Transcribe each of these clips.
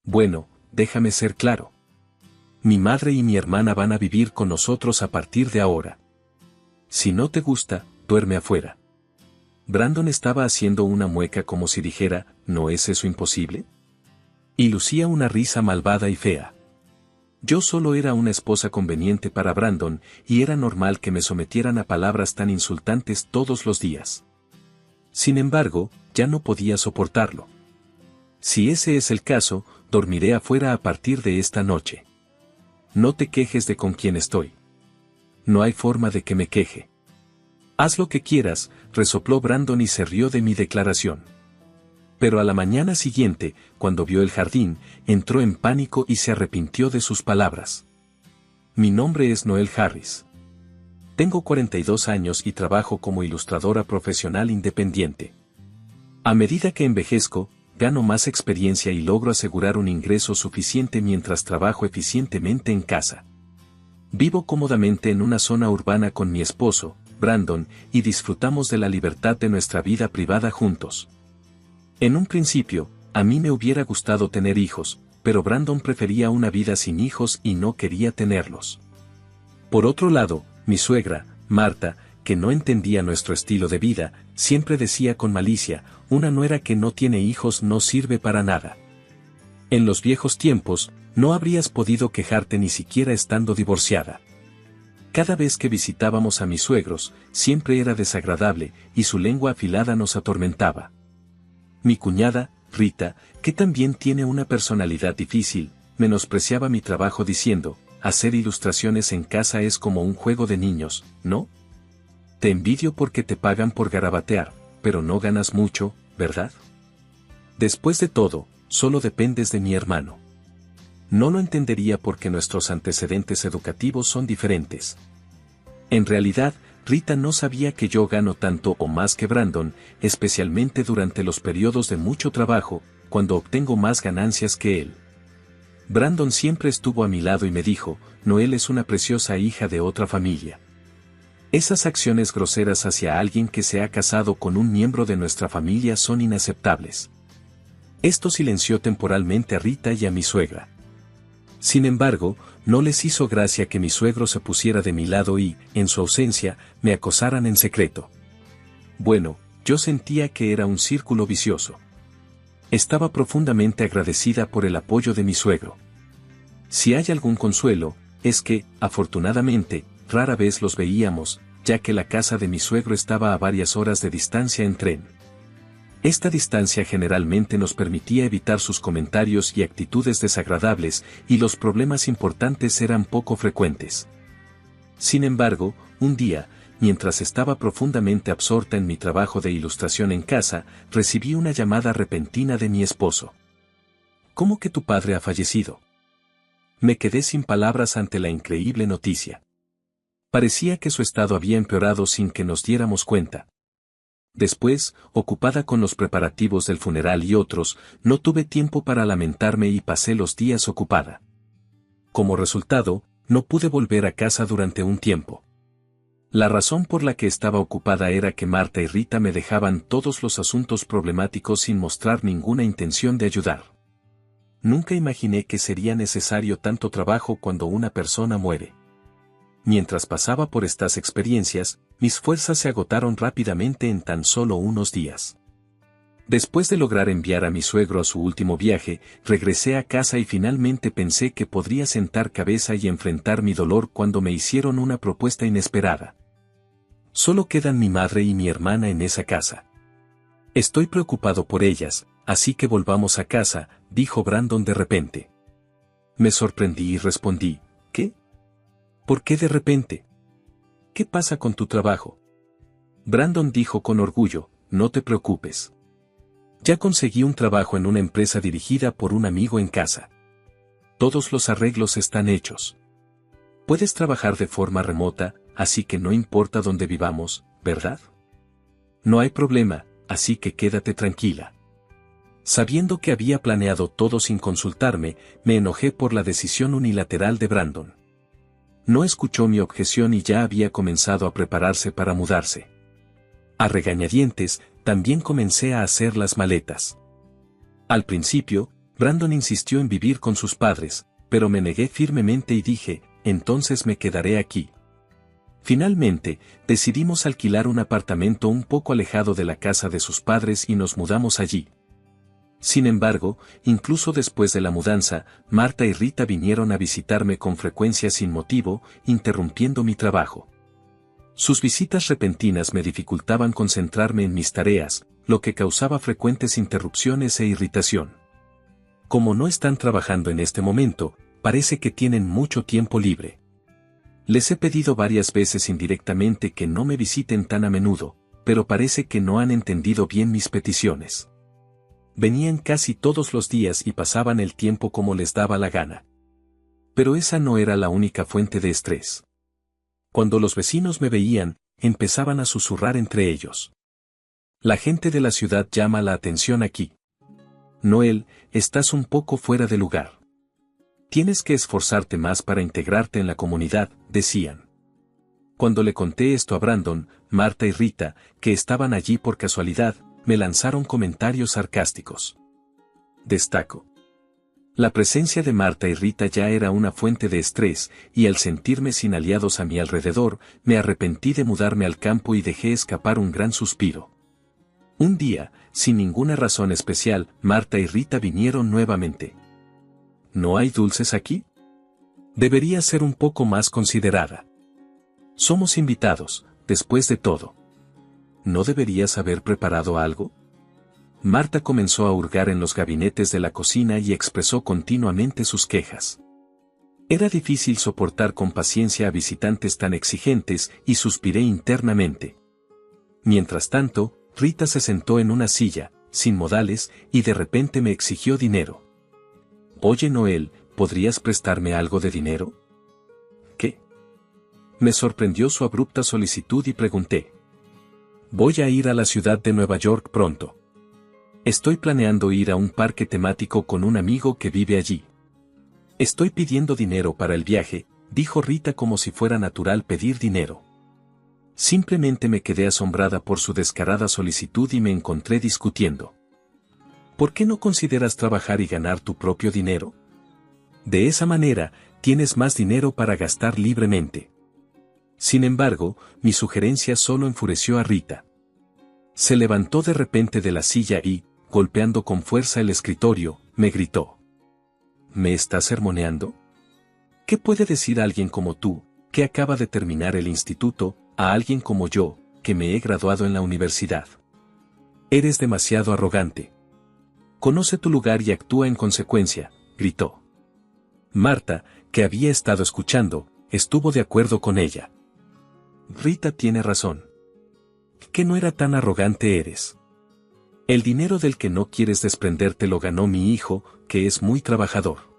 Bueno, déjame ser claro. Mi madre y mi hermana van a vivir con nosotros a partir de ahora. Si no te gusta, duerme afuera. Brandon estaba haciendo una mueca como si dijera, ¿no es eso imposible? Y lucía una risa malvada y fea. Yo solo era una esposa conveniente para Brandon, y era normal que me sometieran a palabras tan insultantes todos los días. Sin embargo, ya no podía soportarlo. Si ese es el caso, dormiré afuera a partir de esta noche. No te quejes de con quién estoy. No hay forma de que me queje. Haz lo que quieras, resopló Brandon y se rió de mi declaración. Pero a la mañana siguiente, cuando vio el jardín, entró en pánico y se arrepintió de sus palabras. Mi nombre es Noel Harris. Tengo 42 años y trabajo como ilustradora profesional independiente. A medida que envejezco, gano más experiencia y logro asegurar un ingreso suficiente mientras trabajo eficientemente en casa. Vivo cómodamente en una zona urbana con mi esposo, Brandon, y disfrutamos de la libertad de nuestra vida privada juntos. En un principio, a mí me hubiera gustado tener hijos, pero Brandon prefería una vida sin hijos y no quería tenerlos. Por otro lado, mi suegra, Marta, que no entendía nuestro estilo de vida, siempre decía con malicia, una nuera que no tiene hijos no sirve para nada. En los viejos tiempos, no habrías podido quejarte ni siquiera estando divorciada. Cada vez que visitábamos a mis suegros, siempre era desagradable, y su lengua afilada nos atormentaba. Mi cuñada, Rita, que también tiene una personalidad difícil, menospreciaba mi trabajo diciendo, hacer ilustraciones en casa es como un juego de niños, ¿no? Te envidio porque te pagan por garabatear, pero no ganas mucho, ¿verdad? Después de todo, solo dependes de mi hermano. No lo entendería porque nuestros antecedentes educativos son diferentes. En realidad, Rita no sabía que yo gano tanto o más que Brandon, especialmente durante los periodos de mucho trabajo, cuando obtengo más ganancias que él. Brandon siempre estuvo a mi lado y me dijo, Noel es una preciosa hija de otra familia. Esas acciones groseras hacia alguien que se ha casado con un miembro de nuestra familia son inaceptables. Esto silenció temporalmente a Rita y a mi suegra. Sin embargo, no les hizo gracia que mi suegro se pusiera de mi lado y, en su ausencia, me acosaran en secreto. Bueno, yo sentía que era un círculo vicioso. Estaba profundamente agradecida por el apoyo de mi suegro. Si hay algún consuelo, es que, afortunadamente, rara vez los veíamos, ya que la casa de mi suegro estaba a varias horas de distancia en tren. Esta distancia generalmente nos permitía evitar sus comentarios y actitudes desagradables, y los problemas importantes eran poco frecuentes. Sin embargo, un día, mientras estaba profundamente absorta en mi trabajo de ilustración en casa, recibí una llamada repentina de mi esposo. ¿Cómo que tu padre ha fallecido? Me quedé sin palabras ante la increíble noticia. Parecía que su estado había empeorado sin que nos diéramos cuenta. Después, ocupada con los preparativos del funeral y otros, no tuve tiempo para lamentarme y pasé los días ocupada. Como resultado, no pude volver a casa durante un tiempo. La razón por la que estaba ocupada era que Marta y Rita me dejaban todos los asuntos problemáticos sin mostrar ninguna intención de ayudar. Nunca imaginé que sería necesario tanto trabajo cuando una persona muere. Mientras pasaba por estas experiencias, mis fuerzas se agotaron rápidamente en tan solo unos días. Después de lograr enviar a mi suegro a su último viaje, regresé a casa y finalmente pensé que podría sentar cabeza y enfrentar mi dolor cuando me hicieron una propuesta inesperada. Solo quedan mi madre y mi hermana en esa casa. Estoy preocupado por ellas, así que volvamos a casa, dijo Brandon de repente. Me sorprendí y respondí, ¿qué? ¿Por qué de repente? ¿Qué pasa con tu trabajo? Brandon dijo con orgullo, no te preocupes. Ya conseguí un trabajo en una empresa dirigida por un amigo en casa. Todos los arreglos están hechos. Puedes trabajar de forma remota, así que no importa dónde vivamos, ¿verdad? No hay problema, así que quédate tranquila. Sabiendo que había planeado todo sin consultarme, me enojé por la decisión unilateral de Brandon. No escuchó mi objeción y ya había comenzado a prepararse para mudarse. A regañadientes, también comencé a hacer las maletas. Al principio, Brandon insistió en vivir con sus padres, pero me negué firmemente y dije, entonces me quedaré aquí. Finalmente, decidimos alquilar un apartamento un poco alejado de la casa de sus padres y nos mudamos allí. Sin embargo, incluso después de la mudanza, Marta y Rita vinieron a visitarme con frecuencia sin motivo, interrumpiendo mi trabajo. Sus visitas repentinas me dificultaban concentrarme en mis tareas, lo que causaba frecuentes interrupciones e irritación. Como no están trabajando en este momento, parece que tienen mucho tiempo libre. Les he pedido varias veces indirectamente que no me visiten tan a menudo, pero parece que no han entendido bien mis peticiones. Venían casi todos los días y pasaban el tiempo como les daba la gana. Pero esa no era la única fuente de estrés. Cuando los vecinos me veían, empezaban a susurrar entre ellos. La gente de la ciudad llama la atención aquí. Noel, estás un poco fuera de lugar. Tienes que esforzarte más para integrarte en la comunidad, decían. Cuando le conté esto a Brandon, Marta y Rita, que estaban allí por casualidad, me lanzaron comentarios sarcásticos. Destaco. La presencia de Marta y Rita ya era una fuente de estrés, y al sentirme sin aliados a mi alrededor, me arrepentí de mudarme al campo y dejé escapar un gran suspiro. Un día, sin ninguna razón especial, Marta y Rita vinieron nuevamente. ¿No hay dulces aquí? Debería ser un poco más considerada. Somos invitados, después de todo. ¿No deberías haber preparado algo? Marta comenzó a hurgar en los gabinetes de la cocina y expresó continuamente sus quejas. Era difícil soportar con paciencia a visitantes tan exigentes y suspiré internamente. Mientras tanto, Rita se sentó en una silla, sin modales, y de repente me exigió dinero. Oye Noel, ¿podrías prestarme algo de dinero? ¿Qué? Me sorprendió su abrupta solicitud y pregunté. Voy a ir a la ciudad de Nueva York pronto. Estoy planeando ir a un parque temático con un amigo que vive allí. Estoy pidiendo dinero para el viaje, dijo Rita como si fuera natural pedir dinero. Simplemente me quedé asombrada por su descarada solicitud y me encontré discutiendo. ¿Por qué no consideras trabajar y ganar tu propio dinero? De esa manera, tienes más dinero para gastar libremente. Sin embargo, mi sugerencia solo enfureció a Rita. Se levantó de repente de la silla y, golpeando con fuerza el escritorio, me gritó. ¿Me estás sermoneando? ¿Qué puede decir alguien como tú, que acaba de terminar el instituto, a alguien como yo, que me he graduado en la universidad? Eres demasiado arrogante. Conoce tu lugar y actúa en consecuencia, gritó. Marta, que había estado escuchando, estuvo de acuerdo con ella. Rita tiene razón. ¿Qué no era tan arrogante eres? El dinero del que no quieres desprenderte lo ganó mi hijo, que es muy trabajador.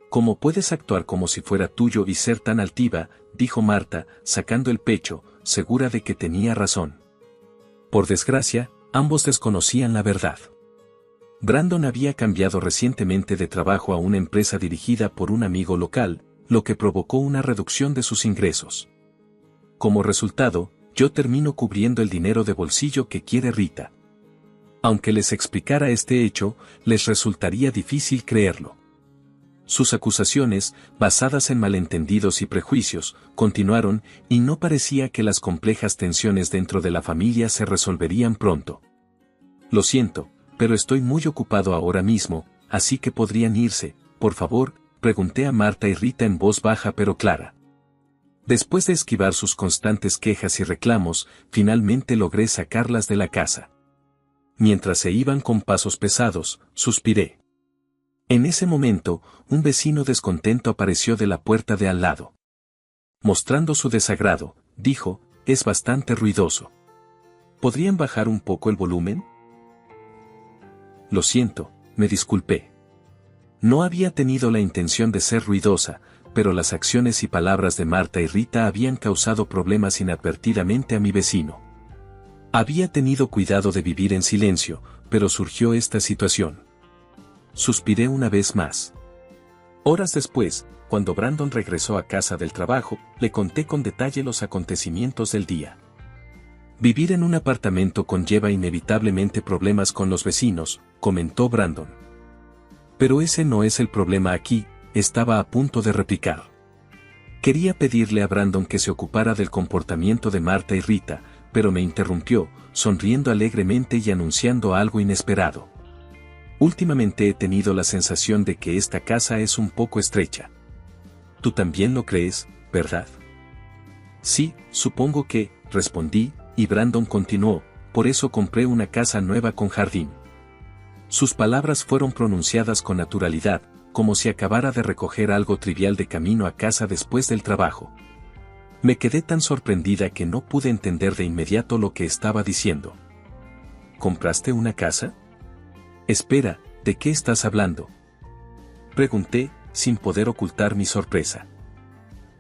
¿Cómo puedes actuar como si fuera tuyo y ser tan altiva?, dijo Marta, sacando el pecho, segura de que tenía razón. Por desgracia, ambos desconocían la verdad. Brandon había cambiado recientemente de trabajo a una empresa dirigida por un amigo local, lo que provocó una reducción de sus ingresos. Como resultado, yo termino cubriendo el dinero de bolsillo que quiere Rita. Aunque les explicara este hecho, les resultaría difícil creerlo. Sus acusaciones, basadas en malentendidos y prejuicios, continuaron, y no parecía que las complejas tensiones dentro de la familia se resolverían pronto. Lo siento, pero estoy muy ocupado ahora mismo, así que podrían irse, por favor, pregunté a Marta y Rita en voz baja pero clara. Después de esquivar sus constantes quejas y reclamos, finalmente logré sacarlas de la casa. Mientras se iban con pasos pesados, suspiré. En ese momento, un vecino descontento apareció de la puerta de al lado. Mostrando su desagrado, dijo, es bastante ruidoso. ¿Podrían bajar un poco el volumen? Lo siento, me disculpé. No había tenido la intención de ser ruidosa, pero las acciones y palabras de Marta y Rita habían causado problemas inadvertidamente a mi vecino. Había tenido cuidado de vivir en silencio, pero surgió esta situación. Suspiré una vez más. Horas después, cuando Brandon regresó a casa del trabajo, le conté con detalle los acontecimientos del día. Vivir en un apartamento conlleva inevitablemente problemas con los vecinos, comentó Brandon. Pero ese no es el problema aquí, estaba a punto de replicar. Quería pedirle a Brandon que se ocupara del comportamiento de Marta y Rita, pero me interrumpió, sonriendo alegremente y anunciando algo inesperado. Últimamente he tenido la sensación de que esta casa es un poco estrecha. ¿Tú también lo crees, verdad? Sí, supongo que, respondí, y Brandon continuó, por eso compré una casa nueva con jardín. Sus palabras fueron pronunciadas con naturalidad, como si acabara de recoger algo trivial de camino a casa después del trabajo. Me quedé tan sorprendida que no pude entender de inmediato lo que estaba diciendo. ¿Compraste una casa? Espera, ¿de qué estás hablando? Pregunté, sin poder ocultar mi sorpresa.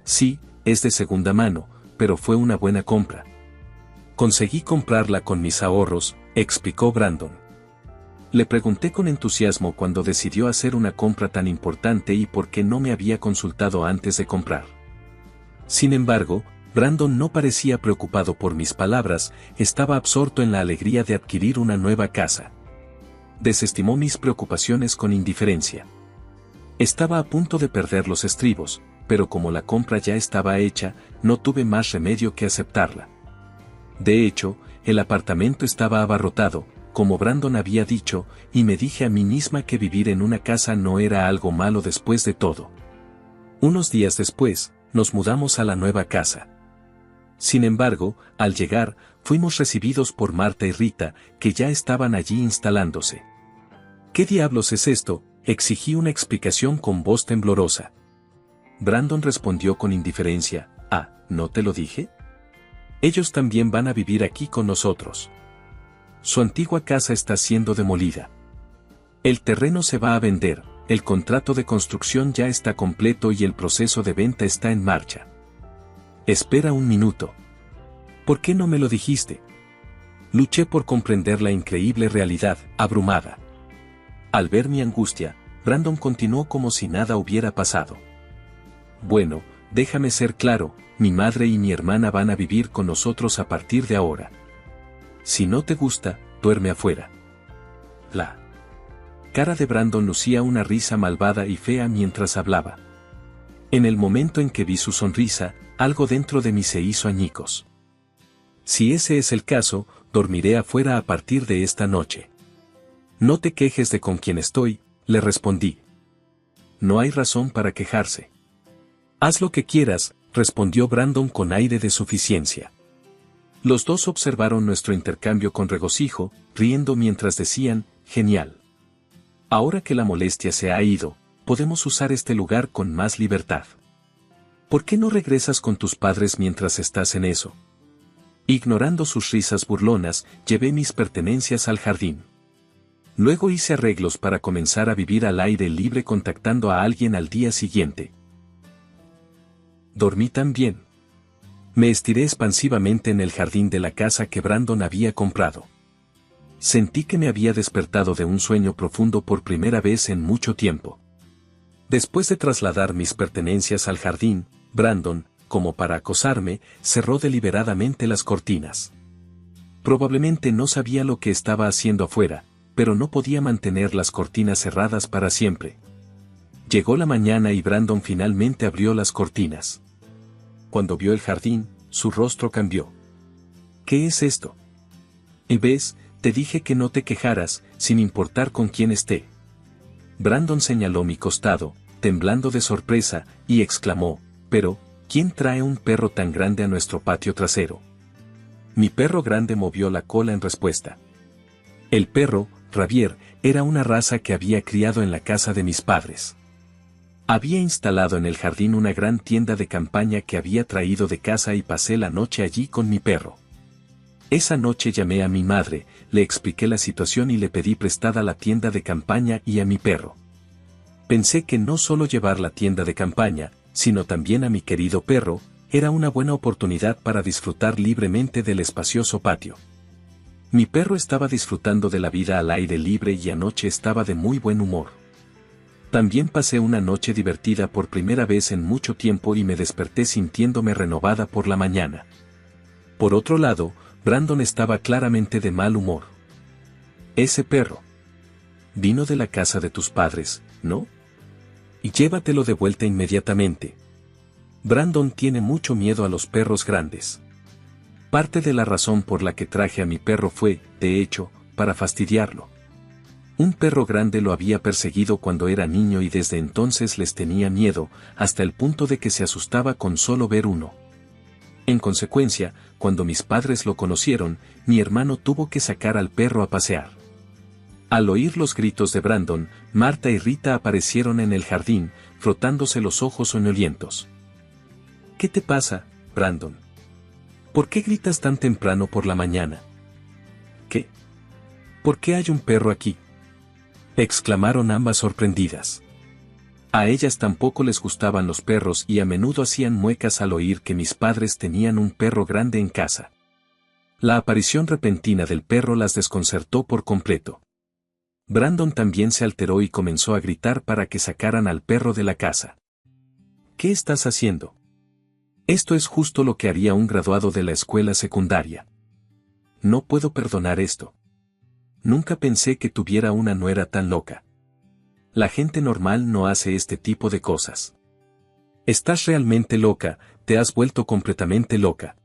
Sí, es de segunda mano, pero fue una buena compra. Conseguí comprarla con mis ahorros, explicó Brandon. Le pregunté con entusiasmo cuando decidió hacer una compra tan importante y por qué no me había consultado antes de comprar. Sin embargo, Brandon no parecía preocupado por mis palabras, estaba absorto en la alegría de adquirir una nueva casa. Desestimó mis preocupaciones con indiferencia. Estaba a punto de perder los estribos, pero como la compra ya estaba hecha, no tuve más remedio que aceptarla. De hecho, el apartamento estaba abarrotado, como Brandon había dicho, y me dije a mí misma que vivir en una casa no era algo malo después de todo. Unos días después, nos mudamos a la nueva casa. Sin embargo, al llegar, fuimos recibidos por Marta y Rita, que ya estaban allí instalándose. ¿Qué diablos es esto?, exigí una explicación con voz temblorosa. Brandon respondió con indiferencia, ¿no te lo dije? Ellos también van a vivir aquí con nosotros. Su antigua casa está siendo demolida. El terreno se va a vender, el contrato de construcción ya está completo y el proceso de venta está en marcha. Espera un minuto. ¿Por qué no me lo dijiste? Luché por comprender la increíble realidad, abrumada. Al ver mi angustia, Brandon continuó como si nada hubiera pasado. Bueno, déjame ser claro, mi madre y mi hermana van a vivir con nosotros a partir de ahora. Si no te gusta, duerme afuera. La cara de Brandon lucía una risa malvada y fea mientras hablaba. En el momento en que vi su sonrisa, algo dentro de mí se hizo añicos. Si ese es el caso, dormiré afuera a partir de esta noche. No te quejes de con quién estoy, le respondí. No hay razón para quejarse. Haz lo que quieras, respondió Brandon con aire de suficiencia. Los dos observaron nuestro intercambio con regocijo, riendo mientras decían, genial. Ahora que la molestia se ha ido, podemos usar este lugar con más libertad. ¿Por qué no regresas con tus padres mientras estás en eso? Ignorando sus risas burlonas, llevé mis pertenencias al jardín. Luego hice arreglos para comenzar a vivir al aire libre contactando a alguien al día siguiente. Dormí tan bien. Me estiré expansivamente en el jardín de la casa que Brandon había comprado. Sentí que me había despertado de un sueño profundo por primera vez en mucho tiempo. Después de trasladar mis pertenencias al jardín, Brandon, como para acosarme, cerró deliberadamente las cortinas. Probablemente no sabía lo que estaba haciendo afuera, pero no podía mantener las cortinas cerradas para siempre. Llegó la mañana y Brandon finalmente abrió las cortinas. Cuando vio el jardín, su rostro cambió. ¿Qué es esto? ¿Ves? Te dije que no te quejaras, sin importar con quién esté. Brandon señaló mi costado, temblando de sorpresa, y exclamó, pero, ¿quién trae un perro tan grande a nuestro patio trasero? Mi perro grande movió la cola en respuesta. El perro, Ravier, era una raza que había criado en la casa de mis padres. Había instalado en el jardín una gran tienda de campaña que había traído de casa y pasé la noche allí con mi perro. Esa noche llamé a mi madre, le expliqué la situación y le pedí prestada la tienda de campaña y a mi perro. Pensé que no solo llevar la tienda de campaña, sino también a mi querido perro, era una buena oportunidad para disfrutar libremente del espacioso patio. Mi perro estaba disfrutando de la vida al aire libre y anoche estaba de muy buen humor. También pasé una noche divertida por primera vez en mucho tiempo y me desperté sintiéndome renovada por la mañana. Por otro lado, Brandon estaba claramente de mal humor. Ese perro vino de la casa de tus padres, ¿no? Y llévatelo de vuelta inmediatamente. Brandon tiene mucho miedo a los perros grandes. Parte de la razón por la que traje a mi perro fue, de hecho, para fastidiarlo. Un perro grande lo había perseguido cuando era niño y desde entonces les tenía miedo, hasta el punto de que se asustaba con solo ver uno. En consecuencia, cuando mis padres lo conocieron, mi hermano tuvo que sacar al perro a pasear. Al oír los gritos de Brandon, Marta y Rita aparecieron en el jardín, frotándose los ojos soñolientos. ¿Qué te pasa, Brandon? ¿Por qué gritas tan temprano por la mañana? ¿Qué? ¿Por qué hay un perro aquí?, exclamaron ambas sorprendidas. A ellas tampoco les gustaban los perros y a menudo hacían muecas al oír que mis padres tenían un perro grande en casa. La aparición repentina del perro las desconcertó por completo. Brandon también se alteró y comenzó a gritar para que sacaran al perro de la casa. ¿Qué estás haciendo? Esto es justo lo que haría un graduado de la escuela secundaria. No puedo perdonar esto. Nunca pensé que tuviera una nuera tan loca. La gente normal no hace este tipo de cosas. Estás realmente loca, te has vuelto completamente loca.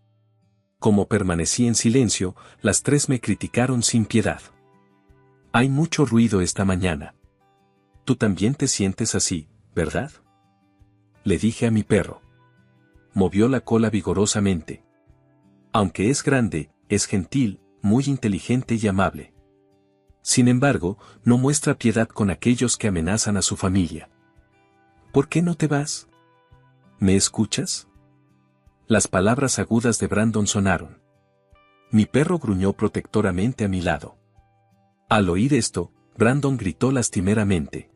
Como permanecí en silencio, las tres me criticaron sin piedad. Hay mucho ruido esta mañana. Tú también te sientes así, ¿verdad? Le dije a mi perro. Movió la cola vigorosamente. Aunque es grande, es gentil, muy inteligente y amable. Sin embargo, no muestra piedad con aquellos que amenazan a su familia. ¿Por qué no te vas? ¿Me escuchas? Las palabras agudas de Brandon sonaron. Mi perro gruñó protectoramente a mi lado. Al oír esto, Brandon gritó lastimeramente.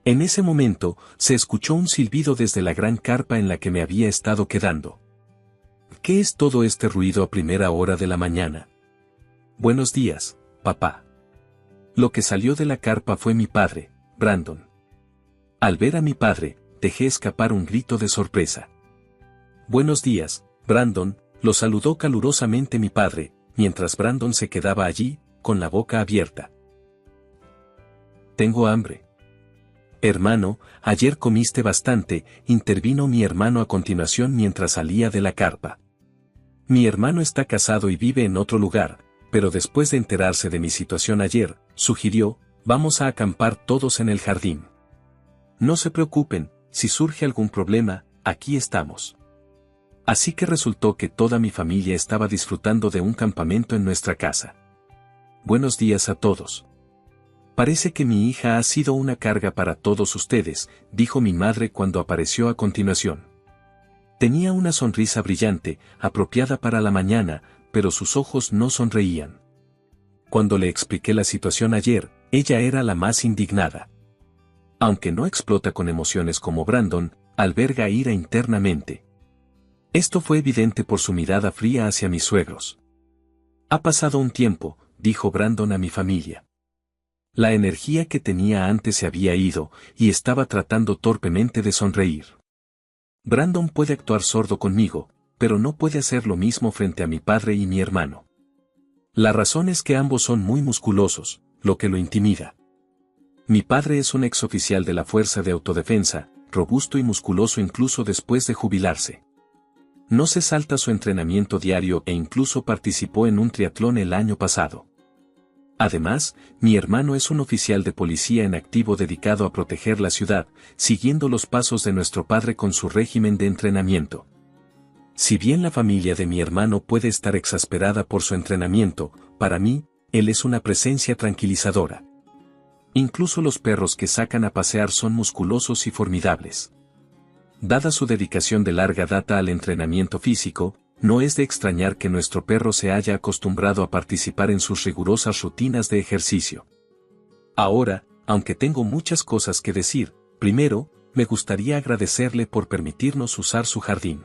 En ese momento, se escuchó un silbido desde la gran carpa en la que me había estado quedando. ¿Qué es todo este ruido a primera hora de la mañana? Buenos días, papá. Lo que salió de la carpa fue mi padre, Brandon. Al ver a mi padre, dejé escapar un grito de sorpresa. Buenos días, Brandon, lo saludó calurosamente mi padre, mientras Brandon se quedaba allí, con la boca abierta. Tengo hambre. Hermano, ayer comiste bastante, intervino mi hermano a continuación mientras salía de la carpa. Mi hermano está casado y vive en otro lugar, pero después de enterarse de mi situación ayer, sugirió, vamos a acampar todos en el jardín. No se preocupen, si surge algún problema, aquí estamos. Así que resultó que toda mi familia estaba disfrutando de un campamento en nuestra casa. Buenos días a todos. Parece que mi hija ha sido una carga para todos ustedes, dijo mi madre cuando apareció a continuación. Tenía una sonrisa brillante, apropiada para la mañana, pero sus ojos no sonreían. Cuando le expliqué la situación ayer, ella era la más indignada. Aunque no explota con emociones como Brandon, alberga ira internamente. Esto fue evidente por su mirada fría hacia mis suegros. Ha pasado un tiempo, dijo Brandon a mi familia. La energía que tenía antes se había ido, y estaba tratando torpemente de sonreír. Brandon puede actuar sordo conmigo, pero no puede hacer lo mismo frente a mi padre y mi hermano. La razón es que ambos son muy musculosos, lo que lo intimida. Mi padre es un exoficial de la Fuerza de Autodefensa, robusto y musculoso incluso después de jubilarse. No se salta su entrenamiento diario e incluso participó en un triatlón el año pasado. Además, mi hermano es un oficial de policía en activo dedicado a proteger la ciudad, siguiendo los pasos de nuestro padre con su régimen de entrenamiento. Si bien la familia de mi hermano puede estar exasperada por su entrenamiento, para mí, él es una presencia tranquilizadora. Incluso los perros que sacan a pasear son musculosos y formidables. Dada su dedicación de larga data al entrenamiento físico, no es de extrañar que nuestro perro se haya acostumbrado a participar en sus rigurosas rutinas de ejercicio. Ahora, aunque tengo muchas cosas que decir, primero, me gustaría agradecerle por permitirnos usar su jardín.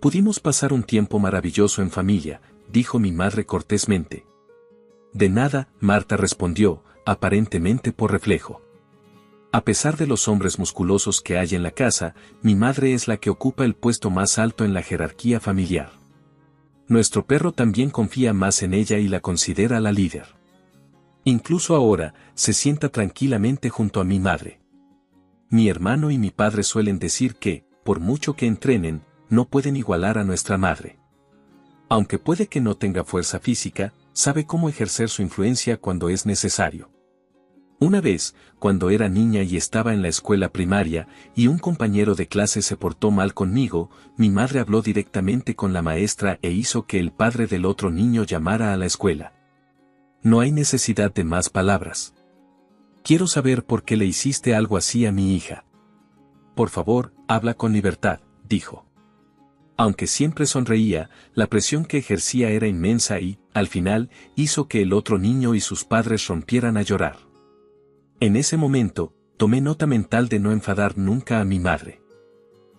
Pudimos pasar un tiempo maravilloso en familia, dijo mi madre cortésmente. De nada, Marta respondió, aparentemente por reflejo. A pesar de los hombres musculosos que hay en la casa, mi madre es la que ocupa el puesto más alto en la jerarquía familiar. Nuestro perro también confía más en ella y la considera la líder. Incluso ahora, se sienta tranquilamente junto a mi madre. Mi hermano y mi padre suelen decir que, por mucho que entrenen, no pueden igualar a nuestra madre. Aunque puede que no tenga fuerza física, sabe cómo ejercer su influencia cuando es necesario. Una vez, cuando era niña y estaba en la escuela primaria, y un compañero de clase se portó mal conmigo, mi madre habló directamente con la maestra e hizo que el padre del otro niño llamara a la escuela. No hay necesidad de más palabras. Quiero saber por qué le hiciste algo así a mi hija. Por favor, habla con libertad, dijo. Aunque siempre sonreía, la presión que ejercía era inmensa y, al final, hizo que el otro niño y sus padres rompieran a llorar. En ese momento, tomé nota mental de no enfadar nunca a mi madre.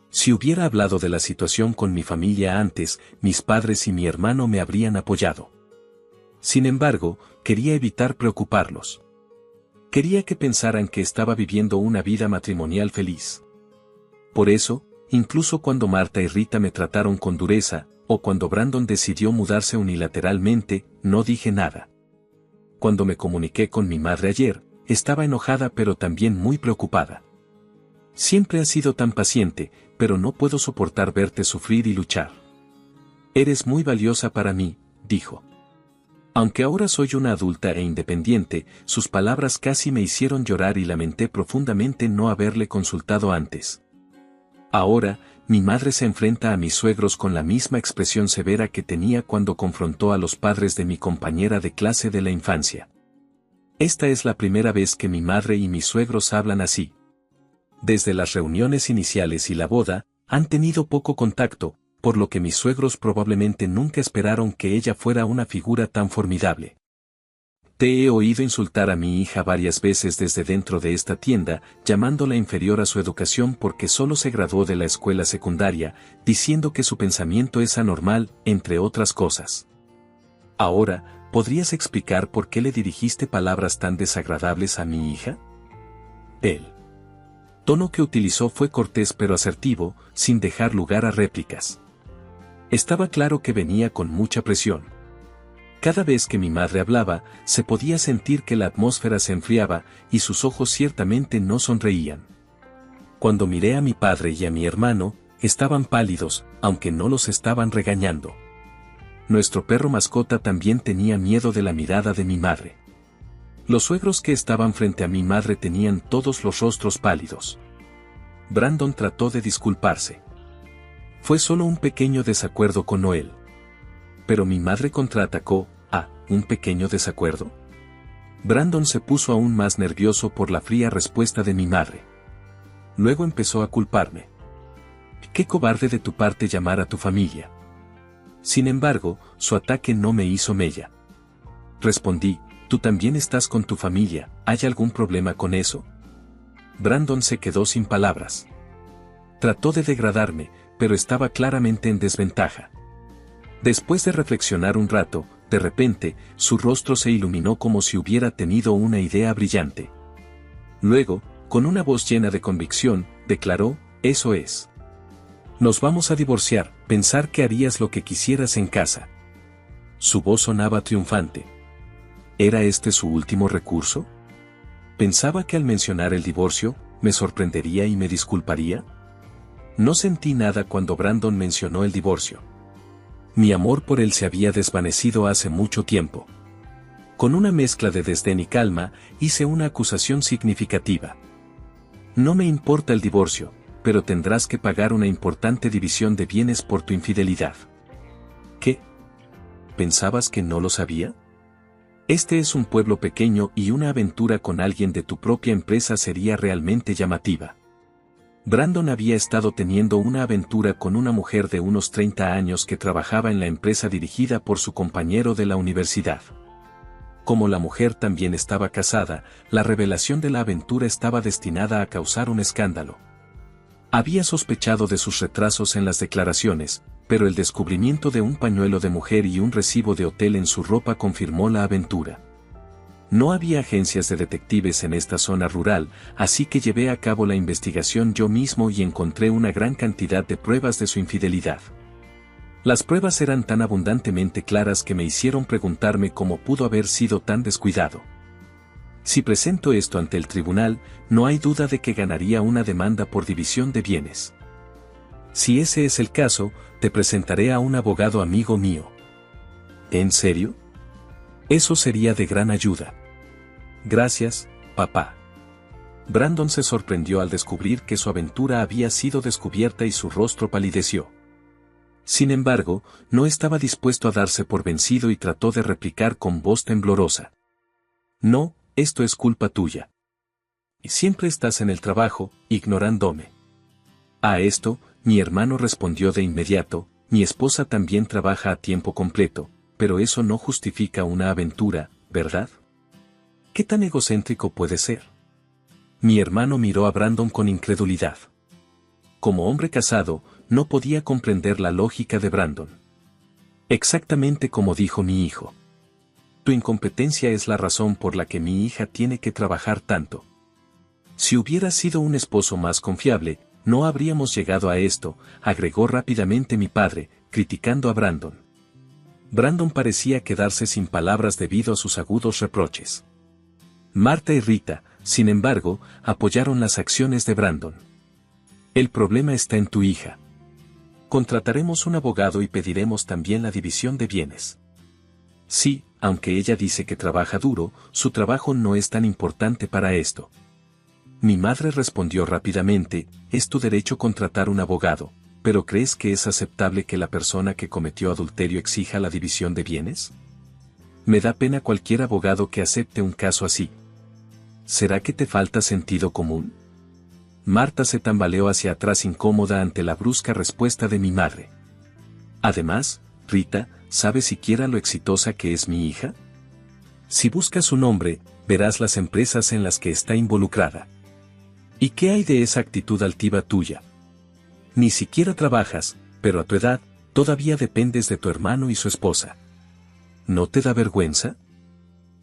Si hubiera hablado de la situación con mi familia antes, mis padres y mi hermano me habrían apoyado. Sin embargo, quería evitar preocuparlos. Quería que pensaran que estaba viviendo una vida matrimonial feliz. Por eso, incluso cuando Marta y Rita me trataron con dureza, o cuando Brandon decidió mudarse unilateralmente, no dije nada. Cuando me comuniqué con mi madre ayer, estaba enojada pero también muy preocupada. Siempre has sido tan paciente, pero no puedo soportar verte sufrir y luchar. Eres muy valiosa para mí, dijo. Aunque ahora soy una adulta e independiente, sus palabras casi me hicieron llorar y lamenté profundamente no haberle consultado antes. Ahora, mi madre se enfrenta a mis suegros con la misma expresión severa que tenía cuando confrontó a los padres de mi compañera de clase de la infancia. Esta es la primera vez que mi madre y mis suegros hablan así. Desde las reuniones iniciales y la boda, han tenido poco contacto, por lo que mis suegros probablemente nunca esperaron que ella fuera una figura tan formidable. Te he oído insultar a mi hija varias veces desde dentro de esta tienda, llamándola inferior a su educación porque solo se graduó de la escuela secundaria, diciendo que su pensamiento es anormal, entre otras cosas. Ahora, ¿podrías explicar por qué le dirigiste palabras tan desagradables a mi hija? El tono que utilizó fue cortés pero asertivo, sin dejar lugar a réplicas. Estaba claro que venía con mucha presión. Cada vez que mi madre hablaba, se podía sentir que la atmósfera se enfriaba, y sus ojos ciertamente no sonreían. Cuando miré a mi padre y a mi hermano, estaban pálidos, aunque no los estaban regañando. Nuestro perro mascota también tenía miedo de la mirada de mi madre. Los suegros que estaban frente a mi madre tenían todos los rostros pálidos. Brandon trató de disculparse. Fue solo un pequeño desacuerdo con Noel. Pero mi madre contraatacó, ¿un pequeño desacuerdo? Brandon se puso aún más nervioso por la fría respuesta de mi madre. Luego empezó a culparme. Qué cobarde de tu parte llamar a tu familia. Sin embargo, su ataque no me hizo mella. Respondí, tú también estás con tu familia, ¿hay algún problema con eso? Brandon se quedó sin palabras. Trató de degradarme, pero estaba claramente en desventaja. Después de reflexionar un rato, de repente, su rostro se iluminó como si hubiera tenido una idea brillante. Luego, con una voz llena de convicción, declaró, eso es. Nos vamos a divorciar, pensar que harías lo que quisieras en casa. Su voz sonaba triunfante. ¿Era este su último recurso? Pensaba que al mencionar el divorcio, me sorprendería y me disculparía. No sentí nada cuando Brandon mencionó el divorcio. Mi amor por él se había desvanecido hace mucho tiempo. Con una mezcla de desdén y calma, hice una acusación significativa. No me importa el divorcio, pero tendrás que pagar una importante división de bienes por tu infidelidad. ¿Qué? ¿Pensabas que no lo sabía? Este es un pueblo pequeño y una aventura con alguien de tu propia empresa sería realmente llamativa. Brandon había estado teniendo una aventura con una mujer de unos 30 años que trabajaba en la empresa dirigida por su compañero de la universidad. Como la mujer también estaba casada, la revelación de la aventura estaba destinada a causar un escándalo. Había sospechado de sus retrasos en las declaraciones, pero el descubrimiento de un pañuelo de mujer y un recibo de hotel en su ropa confirmó la aventura. No había agencias de detectives en esta zona rural, así que llevé a cabo la investigación yo mismo y encontré una gran cantidad de pruebas de su infidelidad. Las pruebas eran tan abundantemente claras que me hicieron preguntarme cómo pudo haber sido tan descuidado. Si presento esto ante el tribunal, no hay duda de que ganaría una demanda por división de bienes. Si ese es el caso, te presentaré a un abogado amigo mío. ¿En serio? Eso sería de gran ayuda. Gracias, papá. Brandon se sorprendió al descubrir que su aventura había sido descubierta y su rostro palideció. Sin embargo, no estaba dispuesto a darse por vencido y trató de replicar con voz temblorosa. No, esto es culpa tuya. Y siempre estás en el trabajo, ignorándome. A esto, mi hermano respondió de inmediato, mi esposa también trabaja a tiempo completo, pero eso no justifica una aventura, ¿verdad? ¿Qué tan egocéntrico puede ser? Mi hermano miró a Brandon con incredulidad. Como hombre casado, no podía comprender la lógica de Brandon. Exactamente como dijo mi hijo. Tu incompetencia es la razón por la que mi hija tiene que trabajar tanto. Si hubiera sido un esposo más confiable, no habríamos llegado a esto, agregó rápidamente mi padre, criticando a Brandon. Brandon parecía quedarse sin palabras debido a sus agudos reproches. Marta y Rita, sin embargo, apoyaron las acciones de Brandon. El problema está en tu hija. Contrataremos un abogado y pediremos también la división de bienes. Sí, aunque ella dice que trabaja duro, su trabajo no es tan importante para esto. Mi madre respondió rápidamente, es tu derecho contratar un abogado, pero ¿crees que es aceptable que la persona que cometió adulterio exija la división de bienes? Me da pena cualquier abogado que acepte un caso así. ¿Será que te falta sentido común? Marta se tambaleó hacia atrás incómoda ante la brusca respuesta de mi madre. Además, Rita, ¿sabes siquiera lo exitosa que es mi hija? Si buscas su nombre, verás las empresas en las que está involucrada. ¿Y qué hay de esa actitud altiva tuya? Ni siquiera trabajas, pero a tu edad, todavía dependes de tu hermano y su esposa. ¿No te da vergüenza?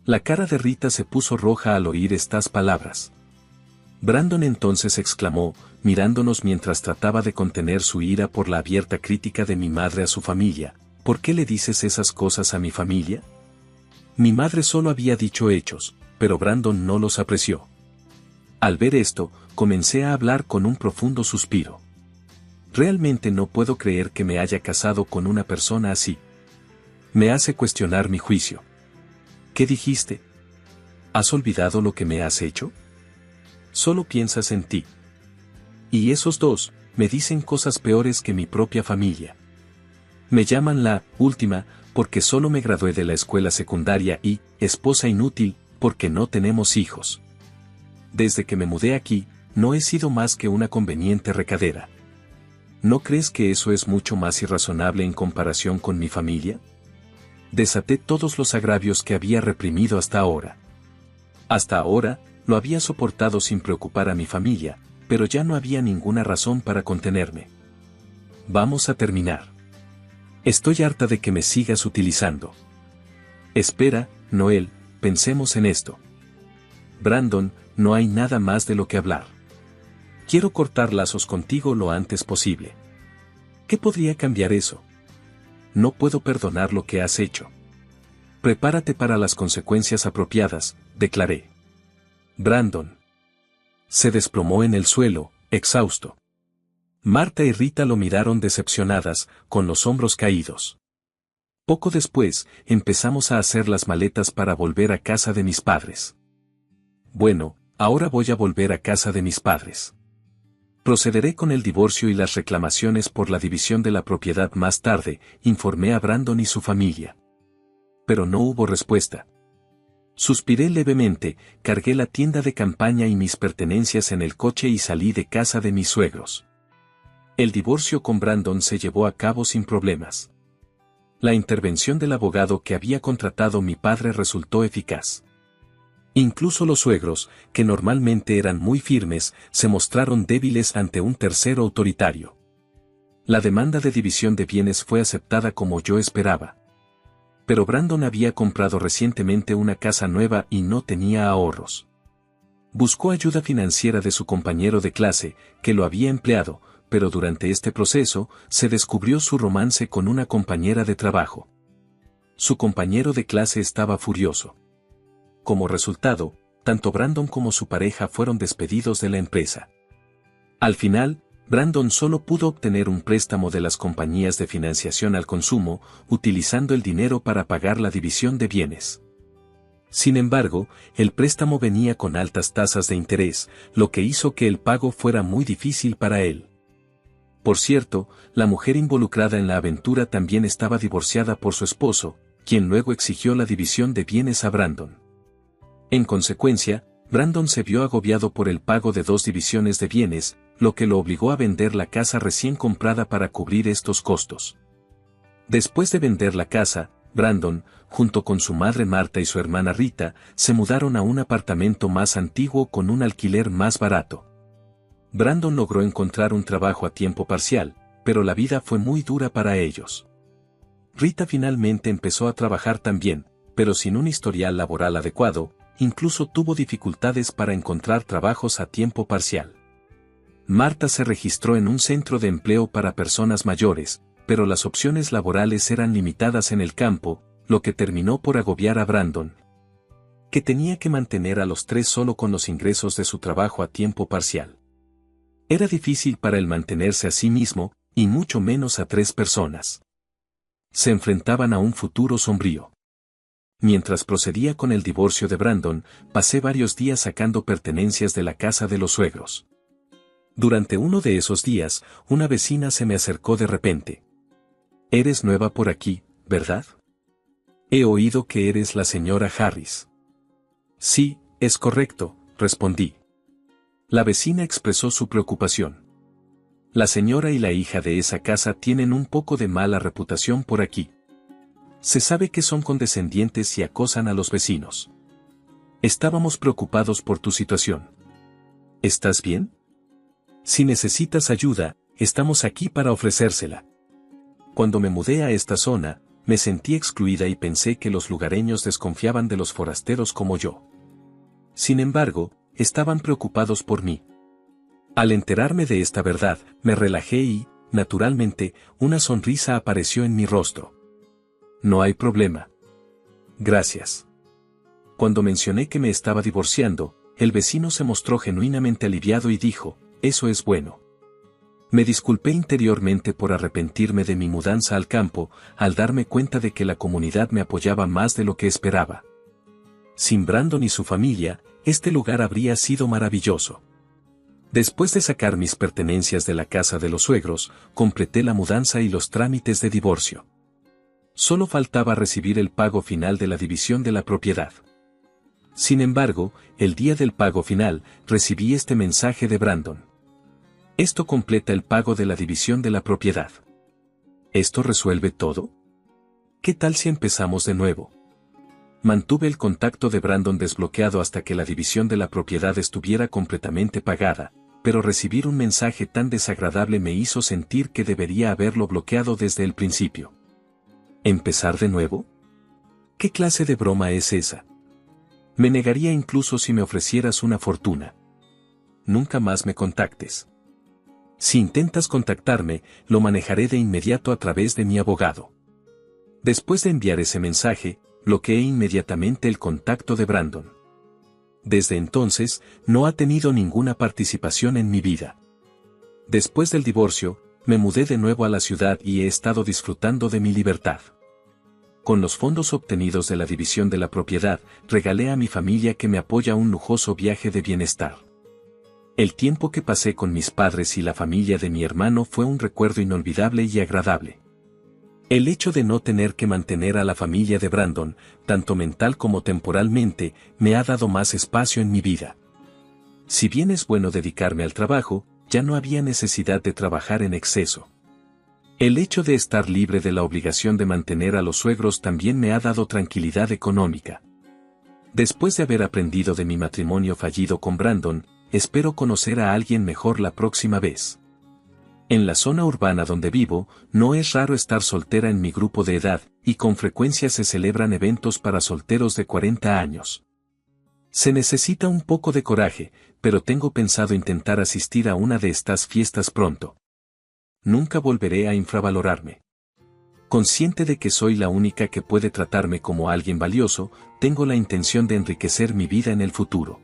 La cara de Rita se puso roja al oír estas palabras. Brandon entonces exclamó, mirándonos mientras trataba de contener su ira por la abierta crítica de mi madre a su familia, ¿por qué le dices esas cosas a mi familia? Mi madre solo había dicho hechos, pero Brandon no los apreció. Al ver esto, comencé a hablar con un profundo suspiro. Realmente no puedo creer que me haya casado con una persona así. Me hace cuestionar mi juicio. ¿Qué dijiste? ¿Has olvidado lo que me has hecho? Solo piensas en ti. Y esos dos, me dicen cosas peores que mi propia familia. Me llaman la última, porque solo me gradué de la escuela secundaria y, esposa inútil, porque no tenemos hijos. Desde que me mudé aquí, no he sido más que una conveniente recadera. ¿No crees que eso es mucho más irrazonable en comparación con mi familia? Desaté todos los agravios que había reprimido hasta ahora. Hasta ahora, lo había soportado sin preocupar a mi familia, pero ya no había ninguna razón para contenerme. Vamos a terminar. Estoy harta de que me sigas utilizando. Espera, Noel, pensemos en esto. Brandon, no hay nada más de lo que hablar. Quiero cortar lazos contigo lo antes posible. ¿Qué podría cambiar eso? No puedo perdonar lo que has hecho. Prepárate para las consecuencias apropiadas, declaré. Brandon se desplomó en el suelo, exhausto. Marta y Rita lo miraron decepcionadas, con los hombros caídos. Poco después, empezamos a hacer las maletas para volver a casa de mis padres. Bueno, ahora voy a volver a casa de mis padres. Procederé con el divorcio y las reclamaciones por la división de la propiedad más tarde, informé a Brandon y su familia. Pero no hubo respuesta. Suspiré levemente, cargué la tienda de campaña y mis pertenencias en el coche y salí de casa de mis suegros. El divorcio con Brandon se llevó a cabo sin problemas. La intervención del abogado que había contratado mi padre resultó eficaz. Incluso los suegros, que normalmente eran muy firmes, se mostraron débiles ante un tercero autoritario. La demanda de división de bienes fue aceptada como yo esperaba. Pero Brandon había comprado recientemente una casa nueva y no tenía ahorros. Buscó ayuda financiera de su compañero de clase, que lo había empleado, pero durante este proceso, se descubrió su romance con una compañera de trabajo. Su compañero de clase estaba furioso. Como resultado, tanto Brandon como su pareja fueron despedidos de la empresa. Al final, Brandon solo pudo obtener un préstamo de las compañías de financiación al consumo, utilizando el dinero para pagar la división de bienes. Sin embargo, el préstamo venía con altas tasas de interés, lo que hizo que el pago fuera muy difícil para él. Por cierto, la mujer involucrada en la aventura también estaba divorciada por su esposo, quien luego exigió la división de bienes a Brandon. En consecuencia, Brandon se vio agobiado por el pago de 2 divisiones de bienes, lo que lo obligó a vender la casa recién comprada para cubrir estos costos. Después de vender la casa, Brandon, junto con su madre Marta y su hermana Rita, se mudaron a un apartamento más antiguo con un alquiler más barato. Brandon logró encontrar un trabajo a tiempo parcial, pero la vida fue muy dura para ellos. Rita finalmente empezó a trabajar también, pero sin un historial laboral adecuado, incluso tuvo dificultades para encontrar trabajos a tiempo parcial. Marta se registró en un centro de empleo para personas mayores, pero las opciones laborales eran limitadas en el campo, lo que terminó por agobiar a Brandon, que tenía que mantener a los 3 solo con los ingresos de su trabajo a tiempo parcial. Era difícil para él mantenerse a sí mismo, y mucho menos a 3 personas. Se enfrentaban a un futuro sombrío. Mientras procedía con el divorcio de Brandon, pasé varios días sacando pertenencias de la casa de los suegros. Durante uno de esos días, una vecina se me acercó de repente. «Eres nueva por aquí, ¿verdad? He oído que eres la señora Harris». «Sí, es correcto», respondí. La vecina expresó su preocupación. «La señora y la hija de esa casa tienen un poco de mala reputación por aquí. Se sabe que son condescendientes y acosan a los vecinos. Estábamos preocupados por tu situación. ¿Estás bien? Si necesitas ayuda, estamos aquí para ofrecérsela». Cuando me mudé a esta zona, me sentí excluida y pensé que los lugareños desconfiaban de los forasteros como yo. Sin embargo, estaban preocupados por mí. Al enterarme de esta verdad, me relajé y, naturalmente, una sonrisa apareció en mi rostro. «No hay problema. Gracias». Cuando mencioné que me estaba divorciando, el vecino se mostró genuinamente aliviado y dijo, «Eso es bueno». Me disculpé interiormente por arrepentirme de mi mudanza al campo, al darme cuenta de que la comunidad me apoyaba más de lo que esperaba. Sin Brandon y su familia, este lugar habría sido maravilloso. Después de sacar mis pertenencias de la casa de los suegros, completé la mudanza y los trámites de divorcio. Solo faltaba recibir el pago final de la división de la propiedad. Sin embargo, el día del pago final, recibí este mensaje de Brandon. «Esto completa el pago de la división de la propiedad». ¿Esto resuelve todo? ¿Qué tal si empezamos de nuevo? Mantuve el contacto de Brandon desbloqueado hasta que la división de la propiedad estuviera completamente pagada, pero recibir un mensaje tan desagradable me hizo sentir que debería haberlo bloqueado desde el principio. ¿Empezar de nuevo? ¿Qué clase de broma es esa? Me negaría incluso si me ofrecieras una fortuna. Nunca más me contactes. Si intentas contactarme, lo manejaré de inmediato a través de mi abogado. Después de enviar ese mensaje, bloqueé inmediatamente el contacto de Brandon. Desde entonces, no ha tenido ninguna participación en mi vida. Después del divorcio, me mudé de nuevo a la ciudad y he estado disfrutando de mi libertad. Con los fondos obtenidos de la división de la propiedad, regalé a mi familia que me apoya un lujoso viaje de bienestar. El tiempo que pasé con mis padres y la familia de mi hermano fue un recuerdo inolvidable y agradable. El hecho de no tener que mantener a la familia de Brandon, tanto mental como temporalmente, me ha dado más espacio en mi vida. Si bien es bueno dedicarme al trabajo, ya no había necesidad de trabajar en exceso. El hecho de estar libre de la obligación de mantener a los suegros también me ha dado tranquilidad económica. Después de haber aprendido de mi matrimonio fallido con Brandon, espero conocer a alguien mejor la próxima vez. En la zona urbana donde vivo, no es raro estar soltera en mi grupo de edad, y con frecuencia se celebran eventos para solteros de 40 años. Se necesita un poco de coraje, pero tengo pensado intentar asistir a una de estas fiestas pronto. Nunca volveré a infravalorarme. Consciente de que soy la única que puede tratarme como alguien valioso, tengo la intención de enriquecer mi vida en el futuro.